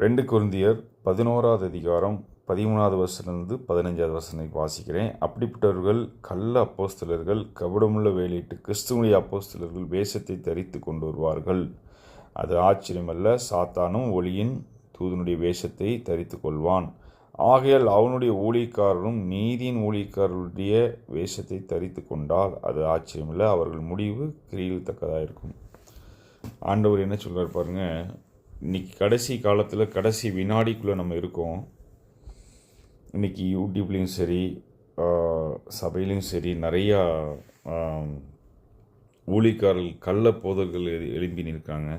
2 கொரிந்தியர் 11வது அதிகாரம் 13வது வசனத்திலிருந்து 15வது வசனம் வாசிக்கிறேன். அப்படிப்பட்டவர்கள் கள்ள அப்போஸ்தலர்கள், கபடமுள்ள வேலையிட்டு கிறிஸ்துவனுடைய அப்போஸ்தலர்கள் வேஷத்தை தரித்து கொண்டு வருவார்கள். அது ஆச்சரியமல்ல, சாத்தானும் ஒளியின் தூதனுடைய வேஷத்தை தரித்து கொள்வான். ஆகையால் அவனுடைய ஊழியக்காரரும் நீதியின் ஊழியக்காரருடைய வேஷத்தை தரித்து கொண்டால் அது ஆச்சரியமில்லை, அவர்கள் முடிவு கிரியில் தக்கதாக இருக்கும். ஆண்டவர் என்ன சொல்கிறார் பாருங்க. இன்றைக்கி கடைசி காலத்தில் கடைசி வினாடிக்குள்ளே நம்ம இருக்கோம். இன்றைக்கி யூடியூப்லேயும் சரி, சபையிலையும் சரி, நிறையா ஊழியக்காரர்கள் கள்ளப்போதர்கள் எழுப்பி நிற்காங்க.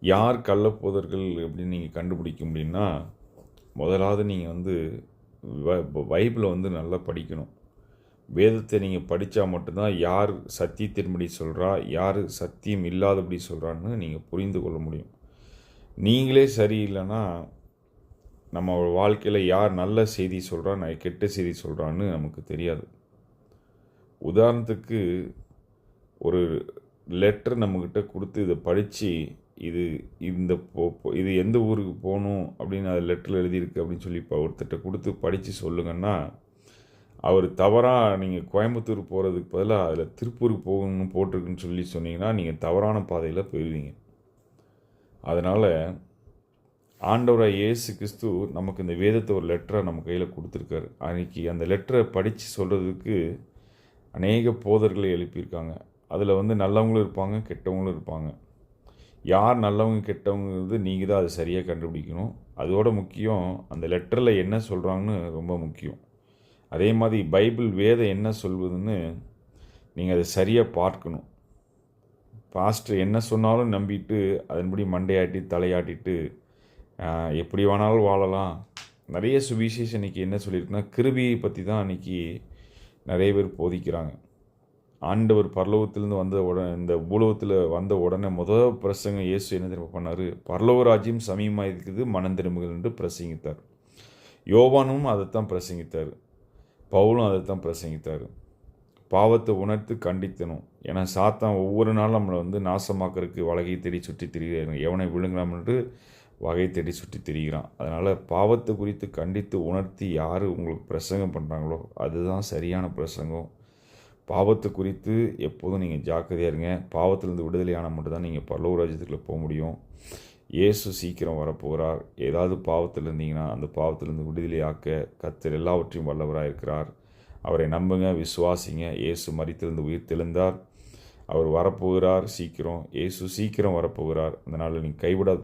யார் கள்ளப்போதர்கள் அப்படின்னு நீங்கள் கண்டுபிடிக்க முடியும்னா, முதலாவது நீங்கள் பைபிளை நல்லா படிக்கணும். வேதத்தை நீங்கள் படித்தா மட்டும்தான் யார் சத்தியத்தின்படி சொல்கிறா, யார் சத்தியம் இல்லாதபடி சொல்கிறான்னு நீங்கள் புரிந்து கொள்ள முடியும். நீங்களே சரியில்லைன்னா நம்ம வாழ்க்கையில் யார் நல்ல செய்தி சொல்கிறா, கெட்ட செய்தி சொல்கிறான்னு நமக்கு தெரியாது. உதாரணத்துக்கு ஒரு லெட்டர் நம்மக்கிட்ட கொடுத்து இதை படித்து இது எந்த ஊருக்கு போகணும் அப்படின்னு அது லெட்டரில் எழுதியிருக்கு அப்படின்னு சொல்லி இப்போ ஒருத்தர்கிட்ட கொடுத்து படித்து சொல்லுங்கன்னா, அவர் தவறாக நீங்கள் கோயம்புத்தூர் போகிறதுக்கு பதிலாக அதில் திருப்பூருக்கு போகணும்னு போட்டிருக்குன்னு சொல்லி சொன்னீங்கன்னா நீங்கள் தவறான பாதையில் போயிடுவீங்க. அதனால் ஆண்டவராக இயேசு கிறிஸ்து நமக்கு இந்த வேதத்தை ஒரு லெட்டரை நம்ம கையில் கொடுத்துருக்காரு. அன்றைக்கி அந்த லெட்டரை படித்து சொல்கிறதுக்கு அநேக போதர்களை எழுப்பியிருக்காங்க. அதில் நல்லவங்களும் இருப்பாங்க, கெட்டவங்களும் இருப்பாங்க. யார் நல்லவங்க கெட்டவங்கிறது நீங்கள் தான் அதை சரியாக கண்டுபிடிக்கணும். அதோட முக்கியம் அந்த லெட்டரில் என்ன சொல்கிறாங்கன்னு ரொம்ப முக்கியம். அதே மாதிரி பைபிள் வேதம் என்ன சொல்வதுன்னு நீங்கள் அதை சரியாக பார்க்கணும். பாஸ்டர் என்ன சொன்னாலும் நம்பிட்டு அதன்படி மண்டையாட்டி தலையாட்டிட்டு எப்படி வேணாலும் வாழலாம். நிறைய சுவிசேஷம் இன்றைக்கி என்ன சொல்லியிருக்குன்னா, கிருபியை பற்றி தான் இன்றைக்கி நிறைய பேர் போதிக்கிறாங்க. ஆண்டவர் பரலோகத்திலேருந்து வந்த உடனே இந்த பூலோகத்தில் வந்த உடனே முதல் பிரசங்கம் இயேசு என்ன திரும்ப பண்ணார்? பரலோக ராஜ்யம் சமீபமாக இருக்குது, மனம் திரும்புகள் என்று பிரசங்கித்தார். யோவானும் அதைத்தான் பிரசங்கித்தார். பவுலும் அதைத்தான் பிரசங்கித்தார். பாவத்தை உணர்த்து கண்டித்தணும். ஏன்னா சாத்தான் ஒவ்வொரு நாளும் நம்மளை நாசமாக்கிறதுக்கு வகை தேடி சுற்றி திரிகிறாங்க. எவனை விழுங்கலாம் என்று வகை தேடி சுற்றி திரிகிறான். அதனால் பாவத்தை குறித்து கண்டித்து உணர்த்தி யார் உங்களுக்கு பிரசங்கம் பண்ணுறாங்களோ அதுதான் சரியான பிரசங்கம். பாவத்தை குறித்து எப்போதும் நீங்கள் ஜாக்கிரதையாக இருங்க. பாவத்திலிருந்து விடுதலையான மட்டும்தான் நீங்கள் பரலோக ராஜ்யத்துக்குள்ளே போக முடியும். இயேசு சீக்கிரம் வரப்போகிறார். ஏதாவது பாவத்தில் இருந்தீங்கன்னா அந்த பாவத்திலிருந்து விடுதலையாக்க கர்த்தர் எல்லாவற்றையும் வல்லவராக இருக்கிறார். அவரை நம்புங்க, விசுவாசிங்க. இயேசு மரித்திலிருந்து உயிர் தெழுந்தார். அவர் வரப்போகிறார் சீக்கிரம். இயேசு சீக்கிரம் வரப்போகிறார். அந்த நாளில் நீங்கள் கைவிடாத